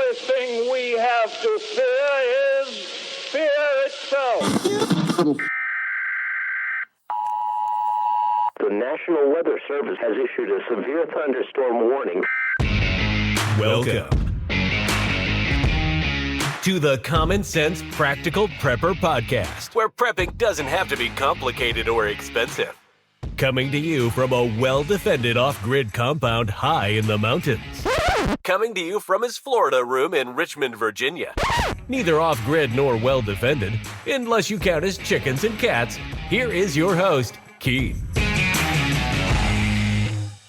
only thing we have to fear is fear itself. The National Weather Service has issued a severe thunderstorm warning. Welcome to the Common Sense Practical Prepper Podcast, where prepping doesn't have to be complicated or expensive. Coming to you from a well-defended off-grid compound high in the mountains. Coming to you from his Florida room in Richmond, Virginia. Neither off-grid nor well-defended, unless you count his chickens and cats. Here is your host, Keith.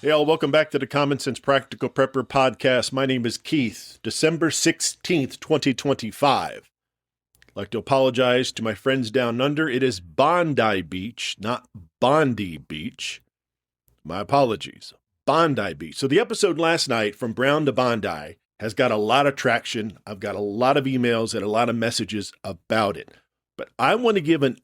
Hey all, welcome back to the Common Sense Practical Prepper Podcast. My name is Keith. December 16th, 2025. I'd like to apologize to my friends down under. It is Bondi Beach, not Bondi Beach. My apologies. Bondi Beach. So the episode last night, From Brown to Bondi, has got a lot of traction. I've got a lot of emails and a lot of messages about it. But I want to give a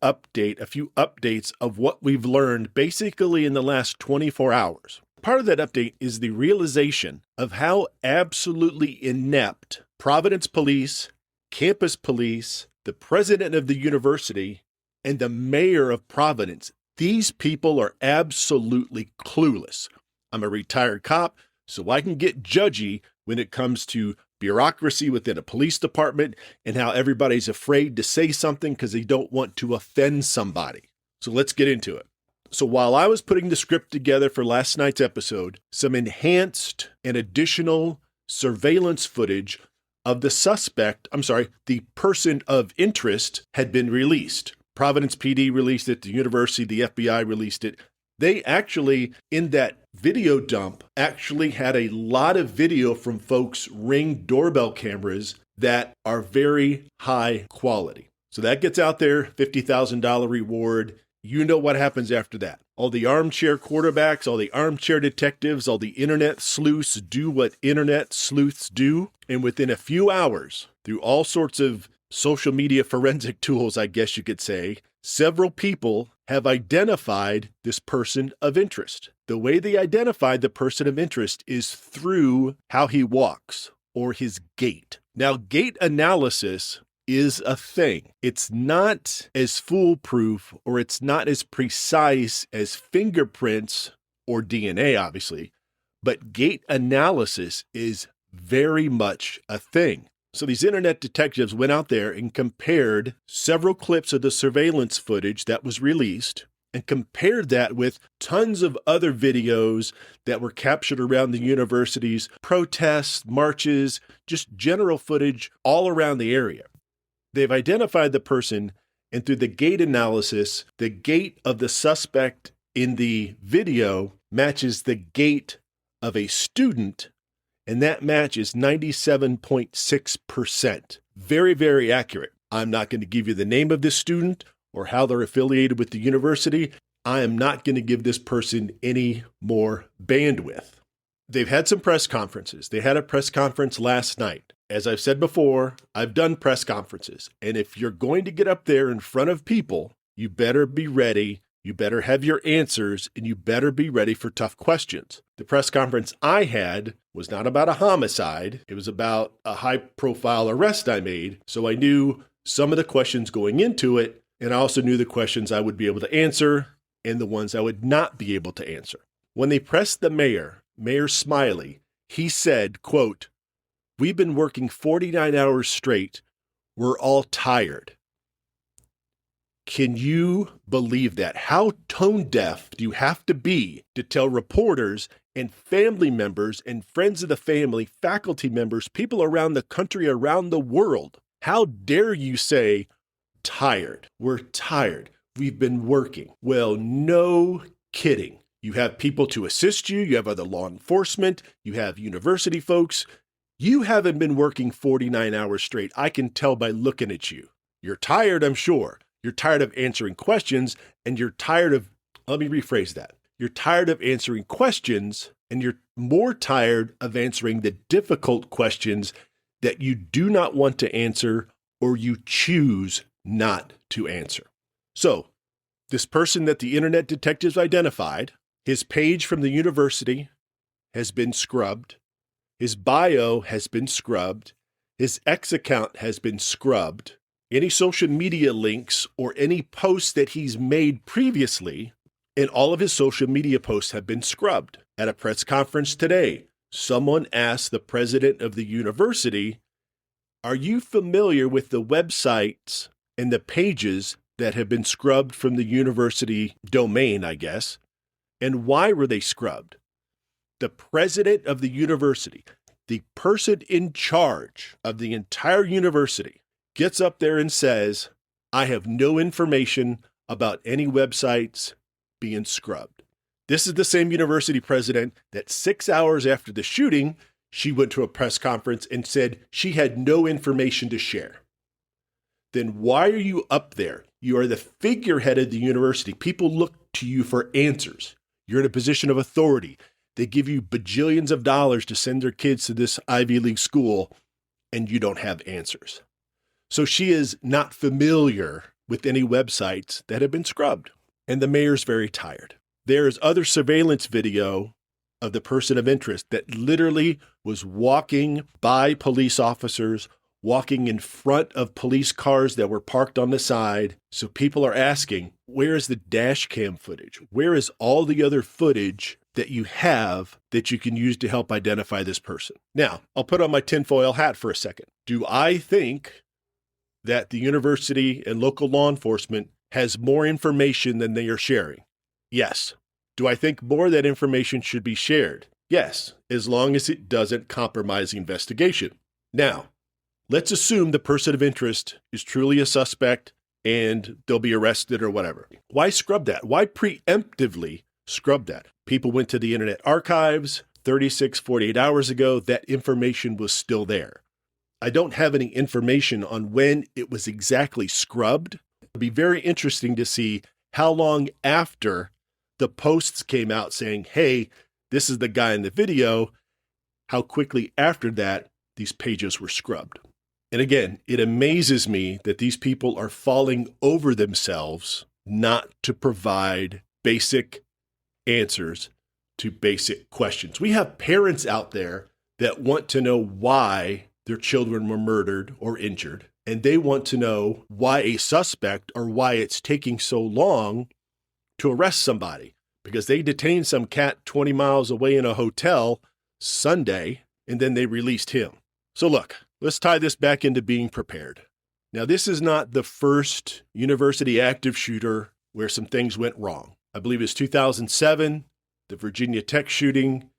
few updates of what we've learned basically in the last 24 hours. Part of that update is the realization of how absolutely inept Providence Police, Campus Police, the president of the university, and the mayor of Providence, these people are absolutely clueless. I'm a retired cop, so I can get judgy when it comes to bureaucracy within a police department and how everybody's afraid to say something because they don't want to offend somebody. So let's get into it. So while I was putting the script together for last night's episode, some enhanced and additional surveillance footage of the person of interest had been released. Providence PD released it, the university, the FBI released it. They actually, in that video dump, actually had a lot of video from folks' Ring doorbell cameras that are very high quality. So that gets out there, $50,000 reward. You know what happens after that. All the armchair quarterbacks, all the armchair detectives, all the internet sleuths do what internet sleuths do. And within a few hours, through all sorts of social media forensic tools, I guess you could say, several people have identified this person of interest. The way they identified the person of interest is through how he walks or his gait. Now, gait analysis is a thing. It's not as foolproof or it's not as precise as fingerprints or DNA, obviously, but gait analysis is very much a thing. So these internet detectives went out there and compared several clips of the surveillance footage that was released and compared that with tons of other videos that were captured around the university's protests, marches, just general footage all around the area. They've identified the person, and through the gait analysis, the gait of the suspect in the video matches the gait of a student, and that match is 97.6%. Very, very accurate. I'm not going to give you the name of this student or how they're affiliated with the university. I am not going to give this person any more bandwidth. They've had some press conferences. They had a press conference last night. As I've said before, I've done press conferences. And if you're going to get up there in front of people, you better be ready. You better have your answers, and you better be ready for tough questions. The press conference I had was not about a homicide. It was about a high-profile arrest I made. So I knew some of the questions going into it, and I also knew the questions I would be able to answer and the ones I would not be able to answer. When they pressed the mayor, Mayor Smiley, he said, quote, "We've been working 49 hours straight. We're all tired." Can you believe that? How tone deaf do you have to be to tell reporters and family members and friends of the family, faculty members, people around the country, around the world, how dare you say, tired? We're tired. We've been working. Well, no kidding. You have people to assist you. You have other law enforcement. You have university folks. You haven't been working 49 hours straight. I can tell by looking at you. You're tired, I'm sure. You're tired of answering questions, and you're tired of, let me rephrase that. You're tired of answering questions, and you're more tired of answering the difficult questions that you do not want to answer or you choose not to answer. So, this person that the internet detectives identified, his page from the university has been scrubbed. His bio has been scrubbed. His X account has been scrubbed. Any social media links or any posts that he's made previously, and all of his social media posts have been scrubbed. At a press conference today, someone asked the president of the university, "Are you familiar with the websites and the pages that have been scrubbed from the university domain, I guess? And why were they scrubbed?" The president of the university, the person in charge of the entire university, gets up there and says, "I have no information about any websites being scrubbed." This is the same university president that 6 hours after the shooting, she went to a press conference and said she had no information to share. Then why are you up there? You are the figurehead of the university. People look to you for answers. You're in a position of authority. They give you bajillions of dollars to send their kids to this Ivy League school, and you don't have answers. So she is not familiar with any websites that have been scrubbed. And the mayor's very tired. There's other surveillance video of the person of interest that literally was walking by police officers, walking in front of police cars that were parked on the side. So people are asking, where is the dash cam footage? Where is all the other footage that you have that you can use to help identify this person? Now, I'll put on my tinfoil hat for a second. Do I think that the university and local law enforcement has more information than they are sharing? Yes. Do I think more of that information should be shared? Yes, as long as it doesn't compromise the investigation. Now, let's assume the person of interest is truly a suspect and they'll be arrested or whatever. Why scrub that? Why preemptively scrub that? People went to the Internet Archives 36, 48 hours ago. That information was still there. I don't have any information on when it was exactly scrubbed. It'd be very interesting to see how long after the posts came out saying, hey, this is the guy in the video, how quickly after that these pages were scrubbed. And again, it amazes me that these people are falling over themselves not to provide basic answers to basic questions. We have parents out there that want to know why their children were murdered or injured, and they want to know why a suspect or why it's taking so long to arrest somebody, because they detained some cat 20 miles away in a hotel Sunday, and then they released him. So look, let's tie this back into being prepared. Now, this is not the first university active shooter where some things went wrong. I believe it's 2007, the Virginia Tech shooting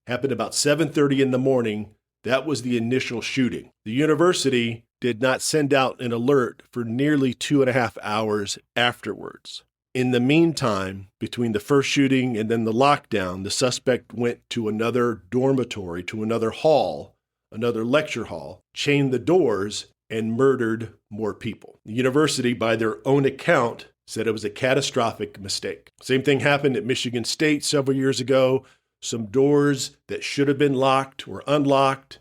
happened about 7:30 in the morning. That was the initial shooting. The university did not send out an alert for nearly 2.5 hours afterwards. In the meantime, between the first shooting and then the lockdown, the suspect went to another dormitory, to another hall, another lecture hall, chained the doors, and murdered more people. The university, by their own account, said it was a catastrophic mistake. Same thing happened at Michigan State several years ago. Some doors that should have been locked were unlocked.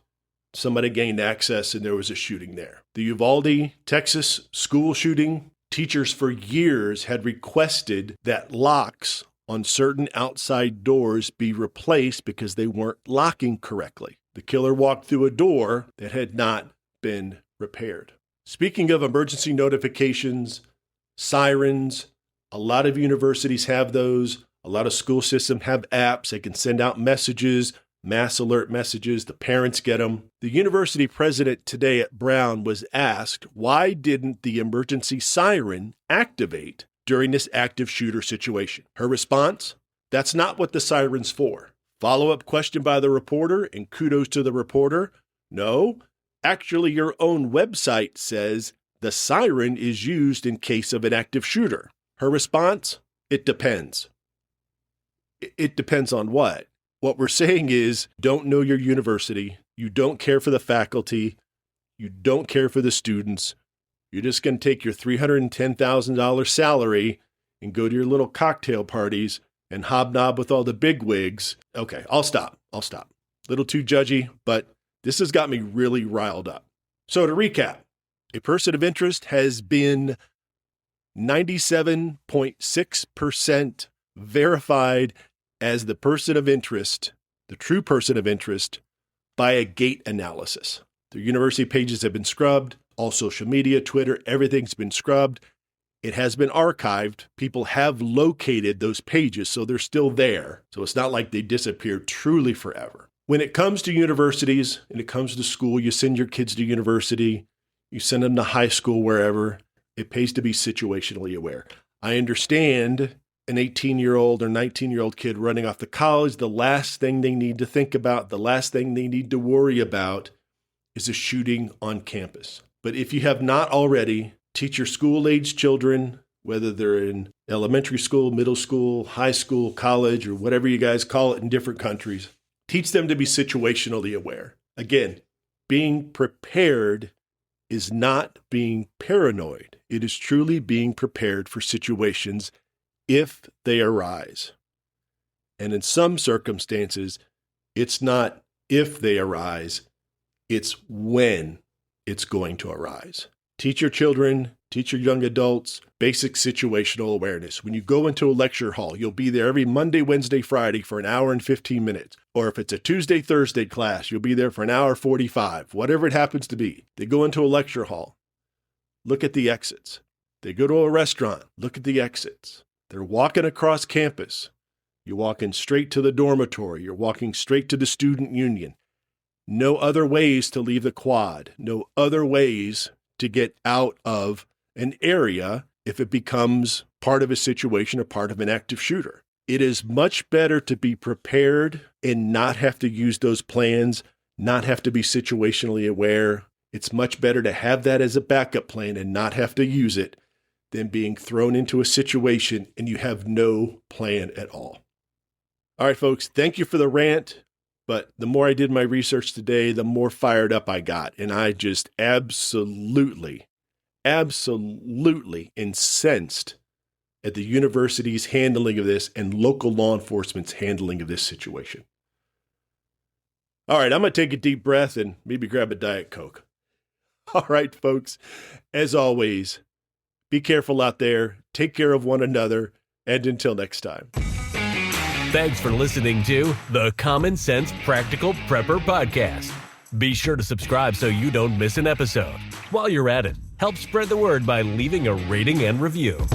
Somebody gained access and there was a shooting there. The Uvalde, Texas school shooting, teachers for years had requested that locks on certain outside doors be replaced because they weren't locking correctly. The killer walked through a door that had not been repaired. Speaking of emergency notifications, sirens, a lot of universities have those. A lot of school systems have apps. They can send out messages, mass alert messages. The parents get them. The university president today at Brown was asked, why didn't the emergency siren activate during this active shooter situation? Her response, that's not what the siren's for. Follow-up question by the reporter, and kudos to the reporter. No, actually your own website says the siren is used in case of an active shooter. Her response, it depends. It depends on what? What we're saying is, don't know your university. You don't care for the faculty. You don't care for the students. You're just going to take your $310,000 salary and go to your little cocktail parties and hobnob with all the bigwigs. Okay, I'll stop. Little too judgy, but this has got me really riled up. So to recap, a person of interest has been 97.6% verified as the person of interest, the true person of interest, by a gait analysis. The university pages have been scrubbed. All social media, Twitter, everything's been scrubbed. It has been archived. People have located those pages, so they're still there. So it's not like they disappeared truly forever. When it comes to universities and it comes to school, you send your kids to university, you send them to high school, wherever. It pays to be situationally aware. I understand an 18-year-old or 19-year-old kid running off to college, the last thing they need to think about, the last thing they need to worry about is a shooting on campus. But if you have not already, teach your school-age children, whether they're in elementary school, middle school, high school, college, or whatever you guys call it in different countries, teach them to be situationally aware. Again, being prepared is not being paranoid. It is truly being prepared for situations if they arise. And in some circumstances, it's not if they arise, it's when it's going to arise. Teach your children, teach your young adults basic situational awareness. When you go into a lecture hall, you'll be there every Monday, Wednesday, Friday for an hour and 15 minutes. Or if it's a Tuesday, Thursday class, you'll be there for an hour 45, whatever it happens to be. They go into a lecture hall, look at the exits. They go to a restaurant, look at the exits. They're walking across campus. You're walking straight to the dormitory. You're walking straight to the student union. No other ways to leave the quad. No other ways to get out of an area if it becomes part of a situation or part of an active shooter. It is much better to be prepared and not have to use those plans, not have to be situationally aware. It's much better to have that as a backup plan and not have to use it than being thrown into a situation and you have no plan at all. All right, folks, thank you for the rant. But the more I did my research today, the more fired up I got. And I just absolutely incensed at the university's handling of this and local law enforcement's handling of this situation. All right, I'm going to take a deep breath and maybe grab a Diet Coke. All right, folks, as always, be careful out there, take care of one another, and until next time. Thanks for listening to the Common Sense Practical Prepper Podcast. Be sure to subscribe so you don't miss an episode. While you're at it, help spread the word by leaving a rating and review.